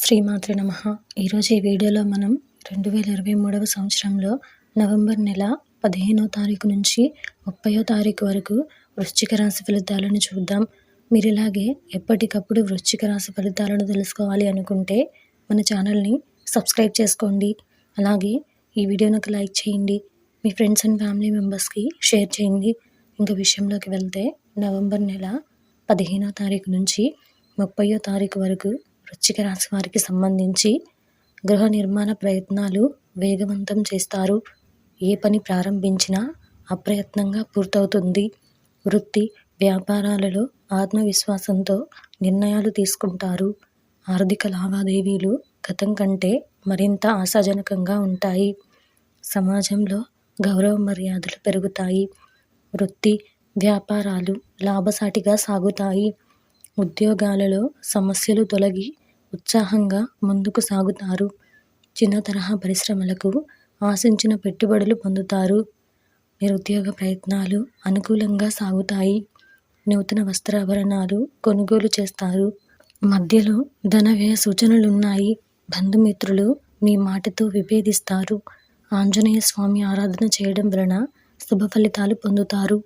శ్రీమాత్రే నమః. ఈరోజు ఈ వీడియోలో మనం 2023 సంవత్సరంలో నవంబర్ నెల 15వ తారీఖు నుంచి 30వ తారీఖు వరకు వృశ్చిక రాశి ఫలితాలను చూద్దాం. మీరు ఇలాగే ఎప్పటికప్పుడు వృశ్చిక రాశి ఫలితాలను తెలుసుకోవాలి అనుకుంటే మన ఛానల్ని సబ్స్క్రైబ్ చేసుకోండి. అలాగే ఈ వీడియోకి లైక్ చేయండి. మీ ఫ్రెండ్స్ అండ్ ఫ్యామిలీ మెంబర్స్కి షేర్ చేయండి. ఇంకా విషయంలోకి వెళ్తే నవంబర్ నెల 15వ తారీఖు నుంచి 30వ తారీఖు వరకు వృశ్చిక రాశి వారికి సంబంధించి గృహ నిర్మాణ ప్రయత్నాలు వేగవంతం చేస్తారు. ఏ పని ప్రారంభించినా అప్రయత్నంగా పూర్తవుతుంది. వృత్తి వ్యాపారాలలో ఆత్మవిశ్వాసంతో నిర్ణయాలు తీసుకుంటారు. ఆర్థిక లావాదేవీలు గతం కంటే మరింత ఆశాజనకంగా ఉంటాయి. సమాజంలో గౌరవ మర్యాదలు పెరుగుతాయి. వృత్తి వ్యాపారాలు లాభసాటిగా సాగుతాయి. ఉద్యోగాలలో సమస్యలు తొలగి ఉత్సాహంగా ముందుకు సాగుతారు. చిన్న తరహా పరిశ్రమలకు ఆశించిన పెట్టుబడులు పొందుతారు. నిరుద్యోగ ప్రయత్నాలు అనుకూలంగా సాగుతాయి. నూతన వస్త్రాభరణాలు కొనుగోలు చేస్తారు. మధ్యలో ధన వ్యయ సూచనలున్నాయి. బంధుమిత్రులు మీ మాటతో విభేదిస్తారు. ఆంజనేయ స్వామి ఆరాధన చేయడం వలన శుభ ఫలితాలు పొందుతారు.